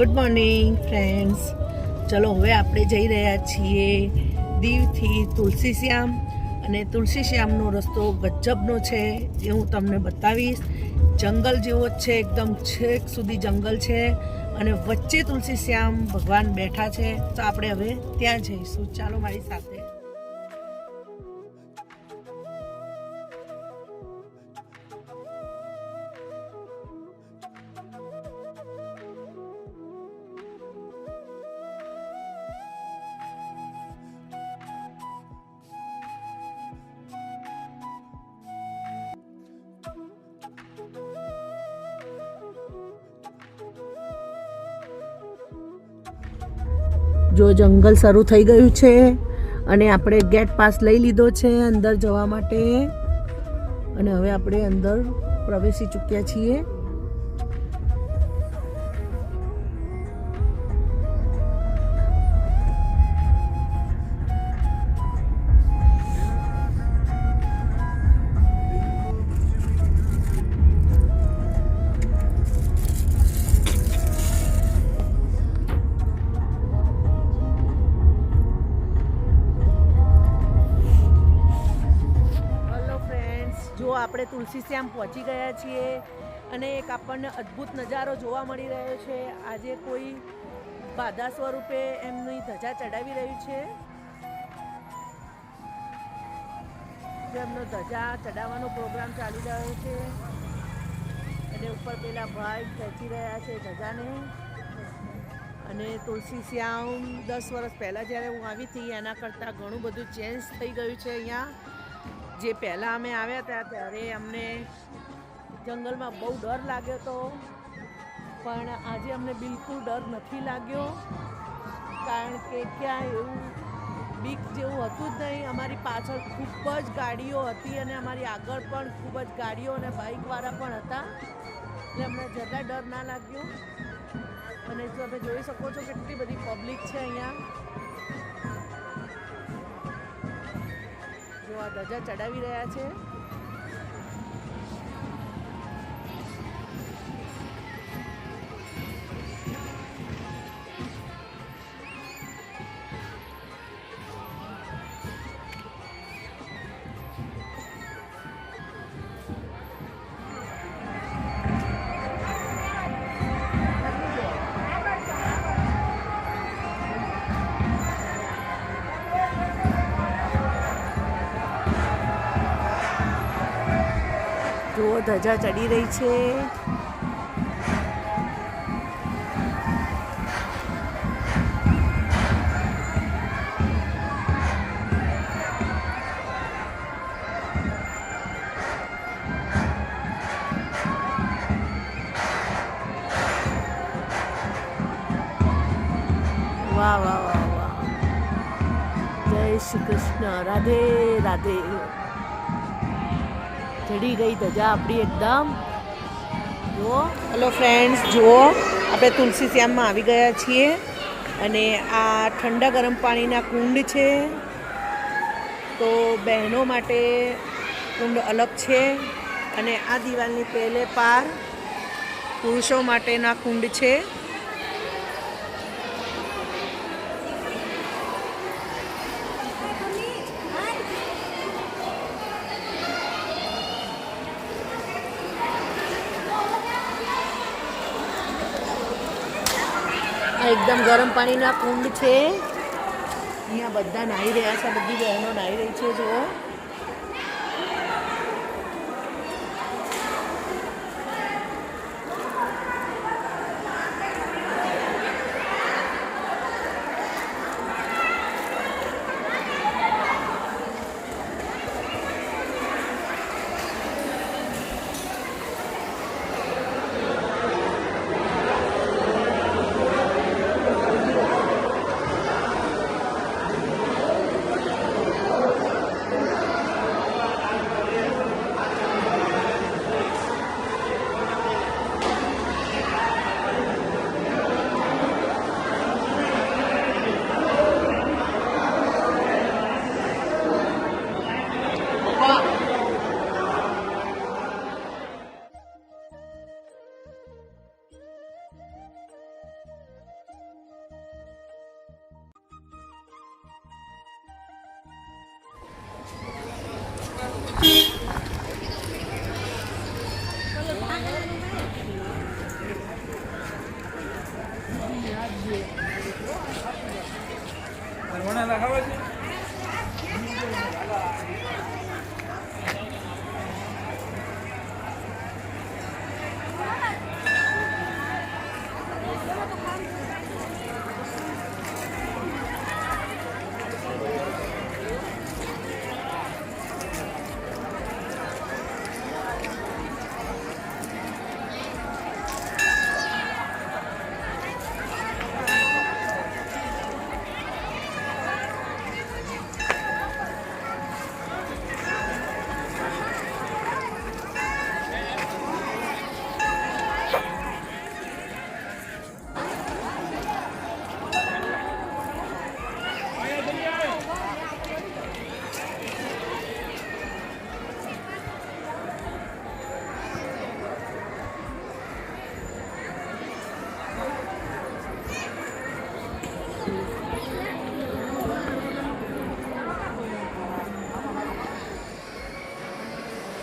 Good morning friends. ચલો હવે આપણે જઈ રહ્યા છીએ દીવથી તુલસી શ્યામ, અને તુલસી શ્યામનો રસ્તો ગજબનો છે જે હું તમને બતાવીશ. જંગલ જેવો જ છે, એકદમ છેક સુધી જંગલ છે અને વચ્ચે તુલસી શ્યામ ભગવાન બેઠા છે. તો આપણે હવે ત્યાં જઈશું. ચાલો મારી સાથે. જો જંગલ શરૂ થઈ ગયું છે અને આપણે ગેટ પાસ લઈ લીધો છે અંદર જવા માટે, અને હવે આપણે અંદર પ્રવેશી ચૂક્યા છીએ. જો આપણે તુલસી શ્યામ પહોંચી ગયા છીએ અને એક આપણને અદ્ભુત નજારો જોવા મળી રહ્યો છે. આજે કોઈ બાધા સ્વરૂપે એમની ધજા ચડાવી રહ્યું છે. એમનો ધજા ચડાવવાનો પ્રોગ્રામ ચાલી રહ્યો છે અને ઉપર પેલા ભાઈ ખેંચી રહ્યા છે ધજાને. અને તુલસી શ્યામ 10 વર્ષ પહેલાં જ્યારે હું આવી હતી એના કરતાં ઘણું બધું ચેન્જ થઈ ગયું છે અહીંયા. જે પહેલાં અમે આવ્યા હતા ત્યારે અમને જંગલમાં બહુ ડર લાગ્યો હતો, પણ આજે અમને બિલકુલ ડર નથી લાગ્યો, કારણ કે ક્યાં એવું બીક જેવું હતું જ નહીં. અમારી પાછળ ખૂબ જ ગાડીઓ હતી અને અમારી આગળ પણ ખૂબ જ ગાડીઓ અને બાઇકવાળા પણ હતા, એટલે અમને જરા ડર ના લાગ્યો. અને જો તમે જોઈ શકો છો કેટલી બધી પબ્લિક છે અહીંયા. આ ધજા ચડાવી રહ્યા છે. જો ધજા ચડી રહી છે. વાહ વાહ વાહ વાહ. જય શ્રી કૃષ્ણ. રાધે રાધે. ચડી ગઈ ધજા આપણી એકદમ. જુઓ. હેલો ફ્રેન્ડ્સ, જુઓ આપણે તુલસી શ્યામમાં આવી ગયા છીએ અને આ ઠંડા ગરમ પાણીના કુંડ છે. તો બહેનો માટે કુંડ અલગ છે અને આ દિવાલની પહેલે પાર પુરુષો માટેના કુંડ છે. એકદમ ગરમ પાણીના કુંડ છે. અહીંયા બધા નાહી રહ્યા છે, બધી બહેનો નાહી રહી છે. જુઓ.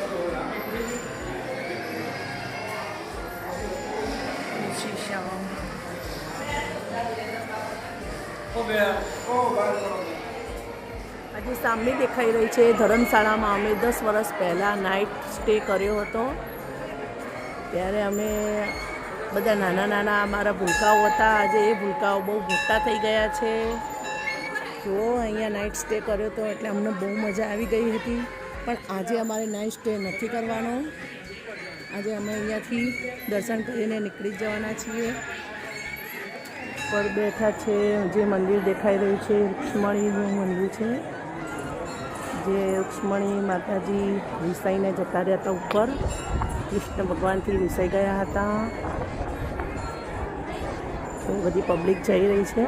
આજે સામે દેખાઈ રહી છે ધર્મશાળામાં અમે 10 વર્ષ પહેલાં નાઇટ સ્ટે કર્યો હતો. ત્યારે અમે બધા નાના નાના અમારા ભૂલકાઓ હતા. આજે એ ભૂલકાઓ બહુ મોટા થઈ ગયા છે. જુઓ અહીંયા નાઇટ સ્ટે કર્યો હતો એટલે અમને બહુ મજા આવી ગઈ હતી. પણ આજે અમારે નાઇટ સ્ટે નથી કરવાનો. આજે અમે અહીંયાથી દર્શન કરીને નીકળી જવાના છીએ. પર બેઠા છે જે મંદિર દેખાઈ રહ્યું છે રૂક્ષ્મણીનું મંદિર છે. જે રૂક્ષ્મણી માતાજી વિસાઈને જતા રહ્યા હતા ઉપર. કૃષ્ણ ભગવાનથી વિસાઈ ગયા હતા. તો બધી પબ્લિક જઈ રહી છે.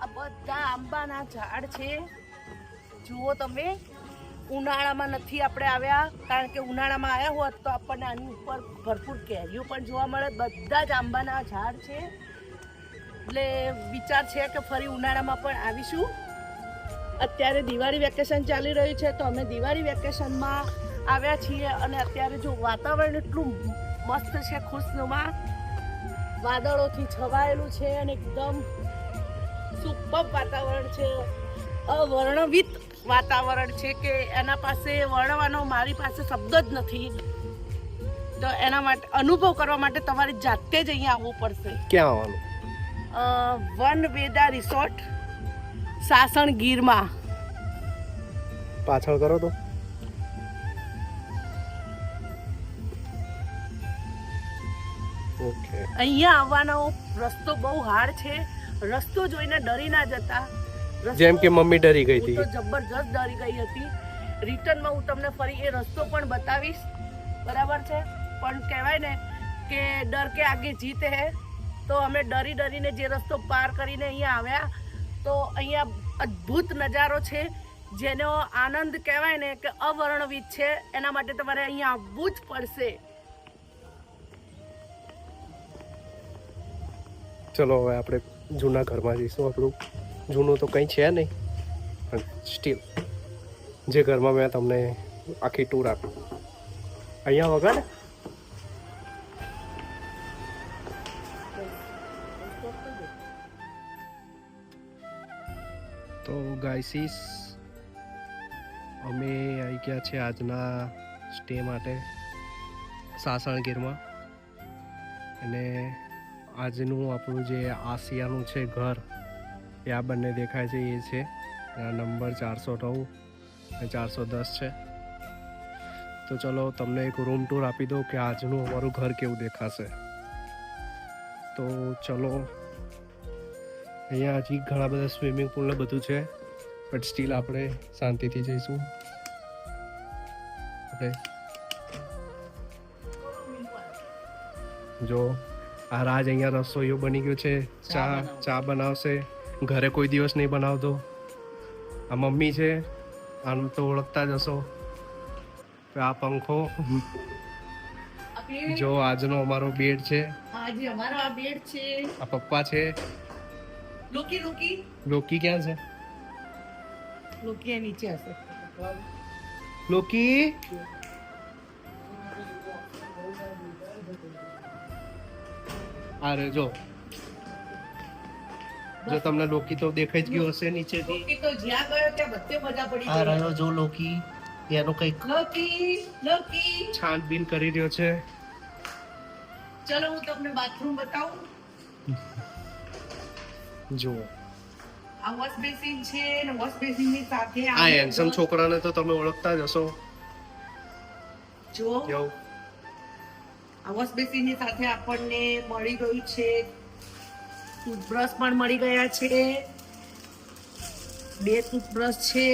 આ બધા આંબાના ઝાડ છે. જુઓ તમે, ઉનાળામાં નથી આપણે આવ્યા, કારણ કે ઉનાળામાં આવ્યા હોત તો આપણને આની ઉપર ભરપૂર કેરીઓ પણ જોવા મળે. બધા જ આંબાના ઝાડ છે. એટલે વિચાર છે કે ફરી ઉનાળામાં પણ આવીશું. અત્યારે દિવાળી વેકેશન ચાલી રહ્યું છે તો અમે દિવાળી વેકેશનમાં આવ્યા છીએ. અને અત્યારે જો વાતાવરણ એટલું મસ્ત છે, ખુશનુમા, વાદળોથી છવાયેલું છે અને એકદમ સુપર વાતાવરણ છે. અવર્ણવિત વાતાવરણ છે કે એના પાસે વર્ણવાનો મારી પાસે શબ્દ જ નથી. તો એના માટે અનુભવ કરવા માટે તમારે જાતે જ અહીંયા આવવું પડશે. ક્યાં આવવાનું? વન વેદા રિસોર્ટ, સાસણ ગીરમાં. પાછળ કરો તો. ઓકે. અહીંયા આવવાનો રસ્તો બહુ હાર્ડ છે. રસ્તો જોઈને ડરી ના જતા. જેમ કે મમ્મી ડરી ગઈ હતી. તો જબરજસ્ત ડરી ગઈ હતી. રિટર્નમાં હું તમને ફરી એ રસ્તો પણ બતાવીશ, બરાબર છે? પણ કહેવાય ને કે ડર કે આગે જીત હે. તો અમે ડરી ડરીને જે રસ્તો પાર કરીને અહીંયા આવ્યા. તો અહીંયા અદ્ભુત નજારો છે, જેનો આનંદ કહેવાય ને કે અવર્ણવિત છે. એના માટે તમારે અહીંયા આવવું જ પડશે. ચલો હવે આપણે જૂના ઘરમાં જઈશું. આપણું જૂનું તો કંઈ છે નહીં, પણ સ્ટીલ જે ઘરમાં મેં તમને આખી ટૂર આપી. અહીંયા વગર તો ગાઈસીસ અમે આવી ગયા છે આજના સ્ટે માટે સાસણગીરમાં. અને આજનું આપણું જે આસિયાનું છે ઘર, એ આ બંને દેખાય છે એ છે. નંબર 409 અને 410 છે. તો ચલો તમને એક રૂમ ટૂર આપી દઉં કે આજનું અમારું ઘર કેવું દેખાશે. તો ચલો, અહીંયા હજી ઘણા બધા સ્વિમિંગ પુલ ને બધું છે. બટ સ્ટીલ આપણે શાંતિથી જઈશું. ઓકે, જો આ રાજ અહીંયા રસોઈયો બની ગયો છે. ચા બનાવશે. ઘરે કોઈ દિવસ નહીં બનાવતો. આ મમ્મી છે, આમ તો ઓળખતા જ હશો. આ પંખો. જો આજનો અમારો બેડ છે. આજે અમારો આ બેડ છે. આ પપ્પા છે. લોકી ક્યાં છે? લોકી નીચે હશે. લોકી અરે જો તમને લોકી તો દેખાઈ જ ગયો હશે નીચેથી. લોકી તો જ્યાં ગયો ત્યાં બધે મજા પડી આ ગઈ. રહ્યો જો લોકી, એનો કઈક લોકી છાનબીન કરી રહ્યો છે. ચલો હું તમને બાથરૂમ બતાવું. જો આ વોશ બેસિન છે ને વોશ બેસિન ની સાથે આ હેન્ડસમ છોકરાને તો તમે ઓળખતા જ હશો. જો કેવું આ વોશ બેસિન ની સાથે આપણને મળી ગયું છે ટૂથબ્રશ પણ મળી ગયા છે. 2 ટૂથબ્રશ છે.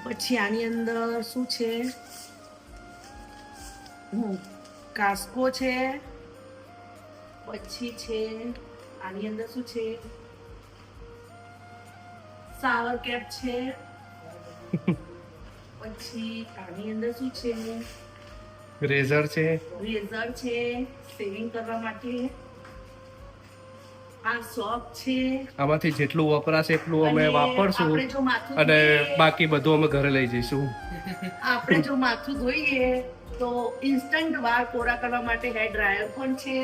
પછી આની અંદર શું છે? કાસ્કો છે. પછી છે આની અંદર શું છે? શાવર કેપ છે. પછી આની અંદર શું છે? રેઝર છે. રેઝર છે શેવિંગ કરવા માટે. આ સોપ છે. આમાંથી જેટલું વપરાશે એટલું અમે અને વાપરશું આપણે જો માથું અને ધોઈએ- બાકી બધું અમે ઘરે લઈ જઈશું. આપણે જો માથું ધોઈએ તો ઇન્સ્ટન્ટ વાળ કોરા કરવા માટે હેર ડ્રાયર પણ છે.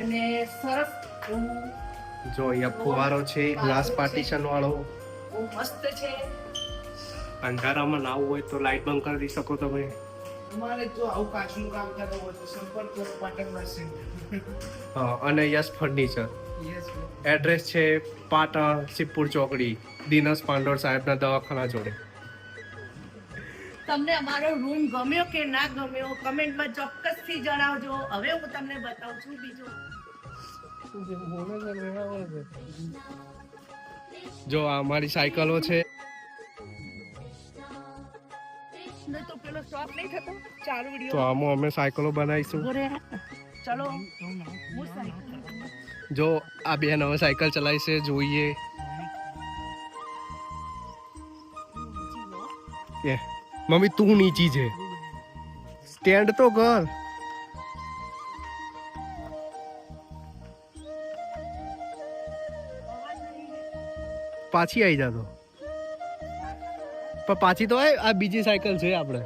અને સરસ એવું જો અહીંયા ફુવારો છે, ગ્લાસ પાર્ટીશન વાળો. બહુ મસ્ત છે. અંધારામાં નાવું હોય તો લાઈટ બંધ કરી શકો તમે. તમારે જો આવું કાચનું કામ કરવું હોય તો સંપર્ક કરો પાટણમાં સેન્ટર. અને યસ ફર્નિચર. યસ એડ્રેસ છે પાટણ સિદ્ધપુર ચોકડી, દિનેશ પાંડોળ સાહેબના દવાખાના જોડે. તમને અમારો રૂમ ગમ્યો કે ના ગમ્યો કમેન્ટમાં ચોક્કસથી જણાવજો. હવે હું તમને બતાવું છું બીજું. જો આ અમારી સાયકલો છે. ને તો પેલો સ્ટોપ નહીં થતો ચાલુ તો વિડિયો. આમાં અમે સાયકલો બનાવીશું. ચલો હું સાયકલ જો આ બેન હવે સાયકલ ચલાવી છે, જોઈએ. એ મમ્મી તું નીચી છે, સ્ટેન્ડ તો કર. પાછી આવી જાતો પણ પાછી તો આ બીજી સાયકલ છે આપણે.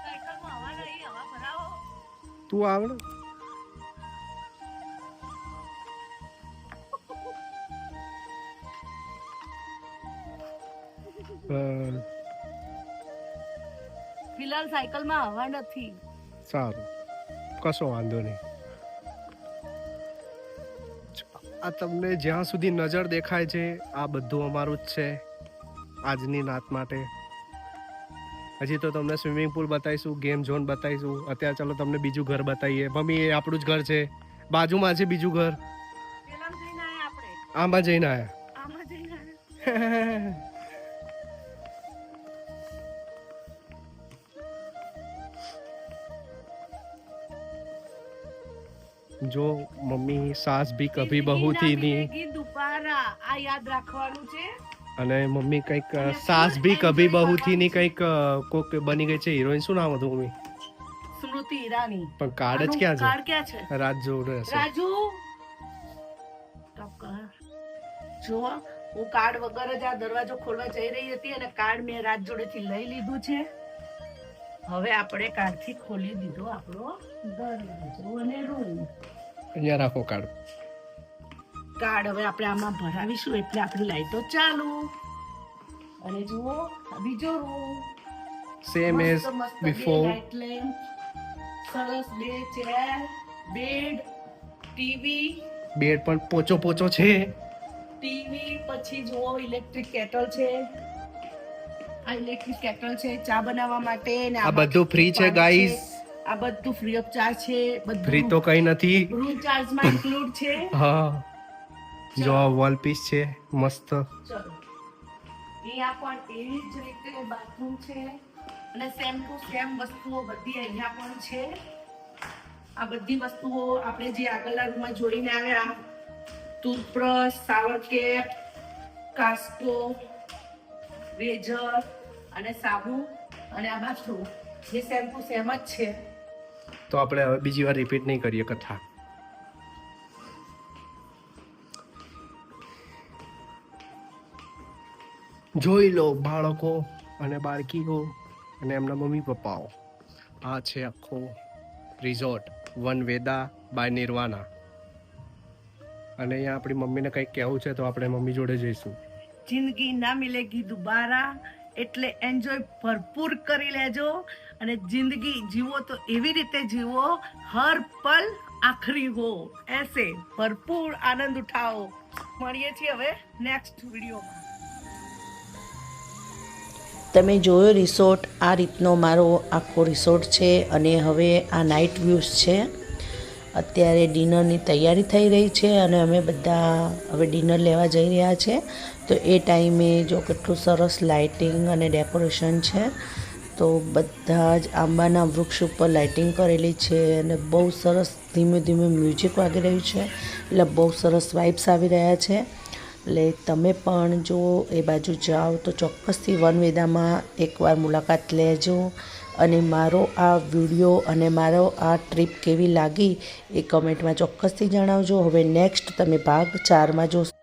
સાયકલમાં હવા નહીં હવા ભરાવો. તું આવડે ફિલહાલ સાયકલમાં હવા નથી. સારું, કશો વાંધો નહીં. આ તમને જ્યાં સુધી નજર દેખાય છે આ બધું અમારું જ છે આજની રાત માટે. હજી તો તમને સ્વિમિંગ પુલ બતાવીશું, ગેમ ઝોન બતાવીશું. અત્યારે ચાલો તમને બીજું ઘર બતાવીએ. મમ્મી એ આપણું જ ઘર છે, બાજુમાં છે બીજું ઘર. પેલા જઈને આયા આપણે. આમાં જઈને આયા. આમાં જઈને આયા. જો મમ્મી સાસ ભી કભી બહુ થી ની, મિલેગી દુબારા. આ યાદ રાખવાનું છે. અને મમ્મી કંઈક સાસ ભી કભી બહુ થી ની કંઈક કોક બની ગઈ છે. હિરોઈન શું નામ હતું મમ્મી? સ્મૃતિ ઈરાની. પણ કાર્ડ જ આનું ક્યાં કાર્ડ ક્યાં છે? છે? રાજ જોડે હશે. રાજુ સ્ટોપ કર. જો હું કાર્ડ વગર જ આ દરવાજો ખોલવા જઈ રહી હતી અને કાર્ડ મેં રાજ જોડેથી લઈ લીધું છે. હવે આપણે કાર્ડથી ખોલી દીધો આપણો દરવાજો અને રૂમ. અહીંયા રાખો કાર્ડ. કાર્ડ હવે આપણે આમાં ભરાવીશું એટલે આપણી લાઈટો ચાલુ. અને જુઓ આ બીજો રૂમ. સેમ એઝ મસ્ત મસ્ત બે બિફોર. લાઇટ લેમ્પ, સરસ 2 ચેર, બેડ, ટીવી, બેડ પણ પોચો પોચો છે. ટીવી. પછી જુઓ ઇલેક્ટ્રિક કેટલ છે. આ ઇલેક્ટ્રિક કેટલ છે ચા બનાવવા માટે. ને આ આમાં બધું ફ્રી છે પાણી ગાઈસ. આ બધું ફ્રી ઓફ ચાર્જ છે. ફ્રી તો કઈ નથી. રૂમ ચાર્જમાં ઇન્ક્લુડ છે. હા, જો આ વોલ પીસ છે મસ્ત. ચલો, અહીંયા પણ એવી જ રીતે બાથરૂમ છે અને સેમ ટુ સેમ વસ્તુઓ બધી અહીંયા પણ છે. આ બધી વસ્તુઓ આપણે જે આગળના રૂમમાં જોઈને આવ્યા, ટૂથબ્રશ, શાવર કેપ, કાસ્કો, રેઝર અને સાબુ અને આ બાથરૂમ જે સેમ ટુ સેમ જ છે. તો આપણે હવે બીજી વાર રિપીટ નહીં કરીએ કથા. જોઈ લો બાળકો અને બાળકીઓ અને એમના મમ્મી પપ્પાઓ. આ છે આખો રિઝોર્ટ વન વેદા બાય નિર્વાણા. અને અહીંયા આપણી મમ્મીને કંઈક કહેવું છે તો આપણે મમ્મી જોડે જઈશું. જિંદગી ના મિલેગી દુબારા, એટલે એન્જોય ભરપૂર કરી લેજો અને જિંદગી જીવો તો એવી રીતે જીવો, હર પલ આખરી હો, એસે ભરપૂર આનંદ ઉઠાવો. મળીએ છીએ હવે નેક્સ્ટ વિડીયોમાં. તમે જોયો રિસોર્ટ, આ રીતનો મારો આખો રિસોર્ટ છે અને હવે આ નાઇટ વ્યૂઝ છે. અત્યારે ડિનરની તૈયારી થઈ રહી છે અને અમે બધા હવે ડિનર લેવા જઈ રહ્યા છે. તો એ ટાઈમે જો કેટલું સરસ લાઇટિંગ અને ડેકોરેશન છે. તો બધા જ આંબાના વૃક્ષ ઉપર લાઇટિંગ કરેલી છે અને બહુ સરસ ધીમે ધીમે મ્યુઝિક વાગી રહ્યું છે, એટલે બહુ સરસ વાઇબ્સ આવી રહ્યા છે. એટલે તમે પણ જો એ બાજુ જાઓ તો ચોક્કસથી વનવેદામાં એકવાર મુલાકાત લેજો અને મારો આ વિડીયો અને મારો આ ટ્રીપ કેવી લાગી એ કમેન્ટમાં ચોક્કસથી જણાવજો. હવે નેક્સ્ટ તમે ભાગ 4માં જોશો.